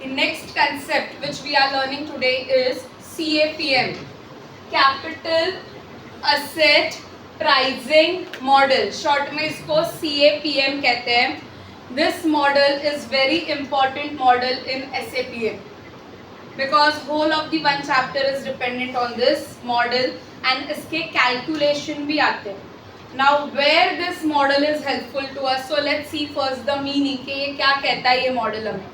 The next concept which we are learning today is CAPM, Capital Asset Pricing Model. Short में इसको CAPM कहते हैं. This model is very important model in SAPM because whole of the one chapter is dependent on this model and इसके calculation भी आते हैं. Now where this model is helpful to us, so let's see first the meaning कि ये क्या कहता है ये model हमें.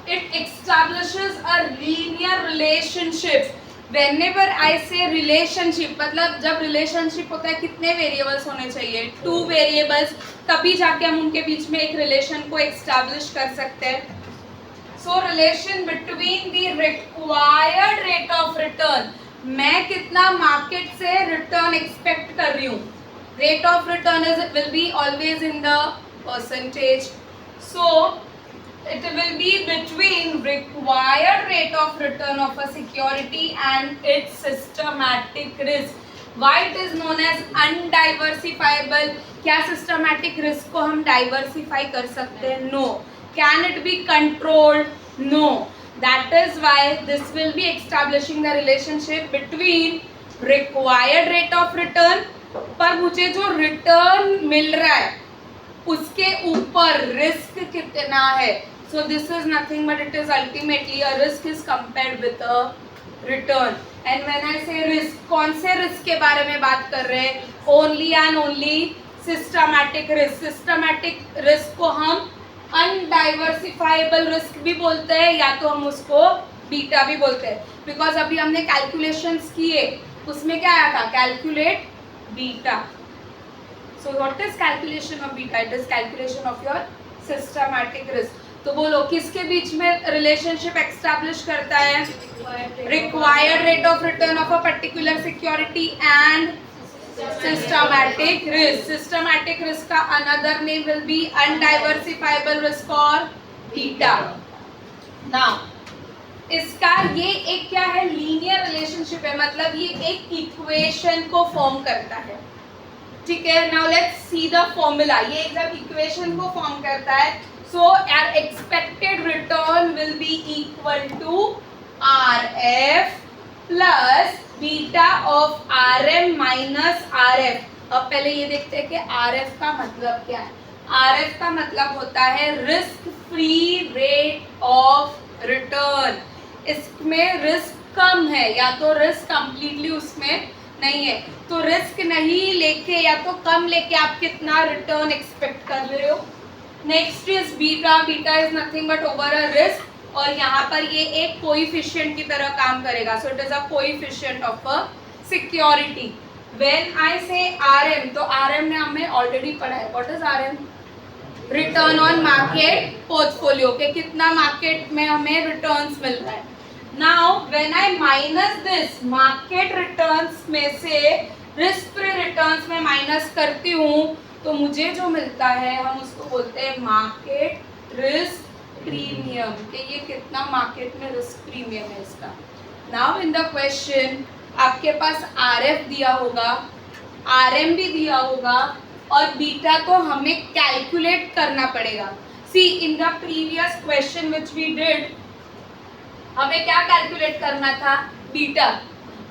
It establishes a linear relationship. Whenever I say relationship, मतलब जब relationship होता है कितने variables होने चाहिए? 2 variables, तभी जाके हम उनके बीच में एक relation को establish कर सकते हैं. So relation between the required rate of return, मैं कितना market से return expect कर रही हूँ. Rate of return will be always in the percentage. So it will be between required rate of return of a security and its systematic risk. Why it is known as undiversifiable? क्या systematic risk को हम diversify कर सकते हैं? No. Can it be controlled? No. That is why this will be establishing the relationship between required rate of return, पर मुझे जो return मिल रहा है उसके ऊपर risk कितना है. So this is nothing but it is ultimately a risk is compared with a return. And when I say risk, कौन से risk के बारे में बात कर रहे हैं? Only and only systematic risk. Systematic risk को हम undiversifiable risk भी बोलते हैं या तो हम उसको बीटा भी बोलते हैं. Because अभी हमने calculations किए, उसमें क्या आया था? Calculate beta. So what is calculation of beta? It is calculation of your systematic risk. तो बोलो किसके बीच में रिलेशनशिप एस्टैब्लिश करता है? Required rate of return of a particular security and systematic risk. Systematic risk का another name will be undiversifiable risk और beta. Now इसका ये एक क्या है? लीनियर रिलेशनशिप है, मतलब ये एक इक्वेशन को फॉर्म करता है. ठीक है. Now let's see the formula. ये जब इक्वेशन को फॉर्म करता है, so our expected return will be equal to RF plus beta of RM minus RF. अब पहले ये देखते हैं कि RF का मतलब क्या है. RF का मतलब होता है risk free rate of return. इसमें रिस्क कम है या तो रिस्क कंप्लीटली उसमें नहीं है, तो रिस्क नहीं लेके या तो कम लेके आप कितना रिटर्न एक्सपेक्ट कर रहे हो. Next is beta. Beta is nothing but over a risk और यहाँ पर ये एक कोएफिशिएंट की तरह काम करेगा. So it is a coefficient of a security. When I से आरएम, तो आरएम ने हमें ऑलरेडी पढ़ा है. What is RM? Return on market portfolio के कितना मार्केट में हमें रिटर्न्स मिल रहा है. Now when I minus this market returns में से रिस्क फ्री रिटर्न्स में माइनस करती हूँ तो मुझे जो मिलता है हम उसको बोलते हैं मार्केट रिस्क प्रीमियम. कि ये कितना मार्केट में रिस्क प्रीमियम है इसका. नाउ इन द क्वेश्चन आपके पास आरएफ दिया होगा, आरएम भी दिया होगा और बीटा को हमें कैलकुलेट करना पड़ेगा. See in the previous question which we did हमें क्या कैलकुलेट करना था? बीटा.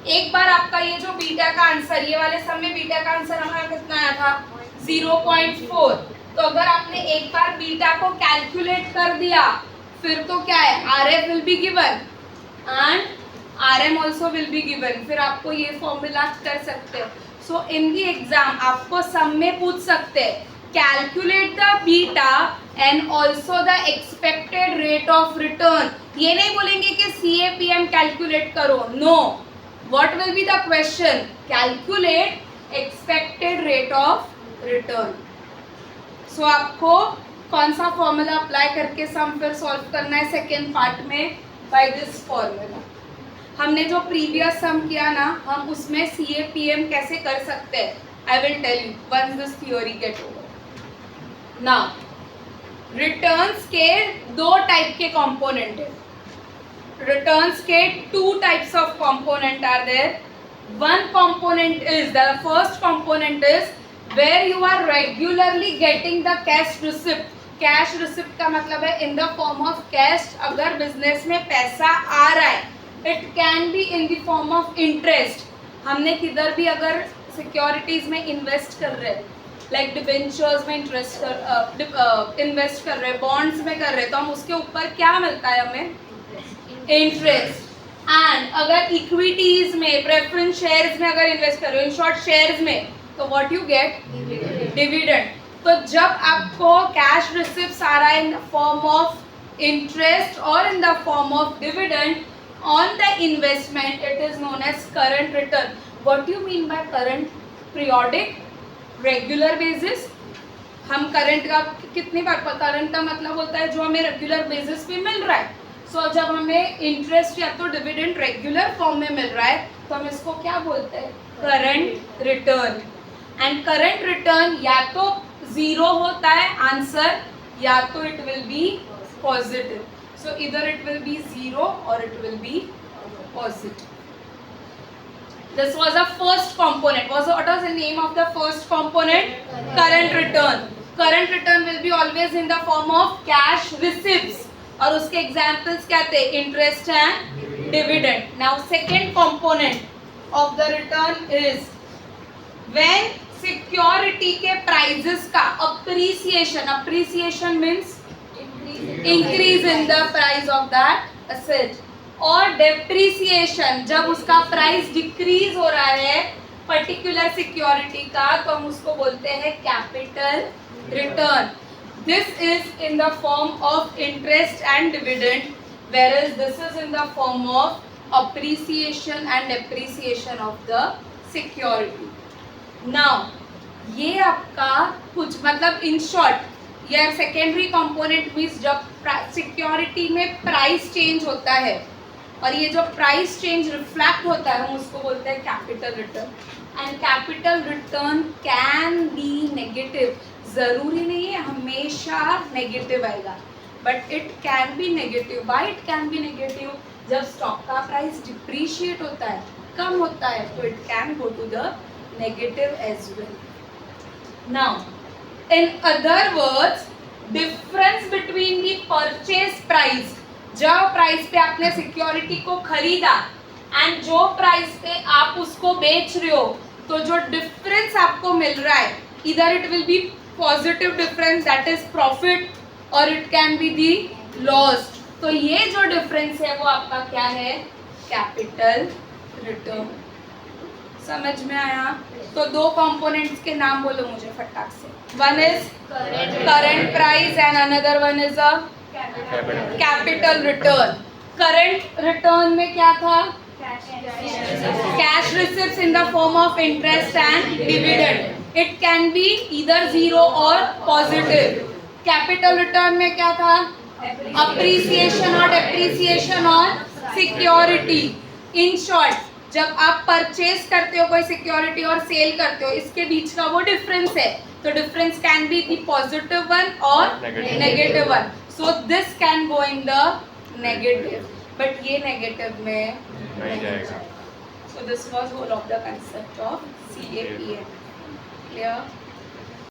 एक बार आपका ये जो बीटा का आंसर, ये वाले सब में बीटा का आंसर हमारा कितना आया था? 0.4. तो अगर आपने एक बार बीटा को कैलकुलेट कर दिया फिर तो क्या है? RF will be given and RM also will be given. फिर आपको ये फॉर्मूला कर सकते हैं. सो इन दी एग्जाम आपको सब में पूछ सकते हैं calculate the beta and also the expected rate of return. ये नहीं बोलेंगे कि CAPM कैलकुलेट करो. No. What will be the question? Calculate expected rate of return. So आपको कौन सा फॉर्मूला अप्लाई करके सम फिर सॉल्व करना है सेकेंड पार्ट में? By this formula. हमने जो प्रीवियस सम किया ना, हम उसमें CAPM कैसे कर सकते हैं I will tell you once this theory get over. Now returns के 2 टाइप के कंपोनेंट है. रिटर्न्स के 2 types of component are there. One component is the first component is where you are regularly getting the cash receipt. Cash receipt का मतलब है in the form of cash, अगर business में पैसा आ रहा है. It can be in the form of interest. हमने किधर भी अगर सिक्योरिटीज में इन्वेस्ट कर रहे हैं, लाइक डिबेंचर्स में इन्वेस्ट कर रहे हैं, बॉन्ड्स में कर रहे हैं, तो हम उसके ऊपर क्या मिलता है हमें? इंटरेस्ट. एंड अगर इक्विटीज में, प्रेफरेंस शेयर्स में अगर इन्वेस्ट कर रहे हो, इन शॉर्ट शेयर्स में, तो व्हाट यू गेट? डिविडेंड. तो जब आपको कैश रिसिप्ट्स आ रहा है in the form of interest और in the form of dividend on the investment, it is known as current return. What you mean by current? Periodic, regular basis. हम current का कितनी बार, करंट का मतलब होता है जो हमें रेगुलर बेसिस पे मिल रहा है. सो जब हमें इंटरेस्ट या तो डिविडेंड रेगुलर फॉर्म में मिल रहा है, तो हम इसको क्या बोलते हैं? Current return. And current return या तो जीरो होता है आंसर, या तो इट विल बी पॉजिटिव. सो इधर इट विल बी जीरो और it will be positive. This was a first component. What was the name of the first component? Current return. Current return will be always in the form of cash receipts. और उसके examples क्या थे? Interest and dividend. Now second component of the return is when security के prices का appreciation. Appreciation means increase in the price of that asset. और depreciation, जब उसका price decrease हो रहा है पर्टिकुलर सिक्योरिटी का, तो हम उसको बोलते हैं capital return. This is in the form of interest and dividend, whereas this is in the form of appreciation and depreciation of the security. Now ये आपका कुछ मतलब इन शॉर्ट यह सेकेंडरी कंपोनेंट मीन्स जब सिक्योरिटी में price change होता है और ये जो प्राइस चेंज रिफ्लेक्ट होता है, हम उसको बोलते हैं capital return. And capital return can be negative. ज़रूरी नहीं है हमेशा नेगेटिव आएगा, but it can be negative. Why it can be negative? जब स्टॉक का प्राइस डिप्रीशिएट होता है, कम होता है, तो it can go to the negative as well. Now in other words, difference between the purchase price, जब प्राइस पे आपने सिक्योरिटी को खरीदा एंड जो प्राइस पे आप उसको बेच रहे हो, तो जो डिफरेंस आपको मिल रहा है, इधर it will be positive difference, that is profit, और it can be the loss. तो ये जो डिफरेंस है वो आपका क्या है? Capital return. समझ में आया? तो दो कंपोनेंट्स के नाम बोलो मुझे फटाक से. One is current price and another one is a capital return. Current return में क्या था? Cash receipts in the form of interest and dividend. It can be either zero और पॉजिटिव. कैपिटल रिटर्न में क्या था? अप्रिसिएशन और depreciation on security. In short, जब आप परचेज करते हो कोई सिक्योरिटी और सेल करते हो, इसके बीच का वो डिफरेंस है, तो difference can be the positive one और negative one. So this can go in the negative, but ये negative में नहीं जाएगा. So this was whole of the concept of CAPM. Clear?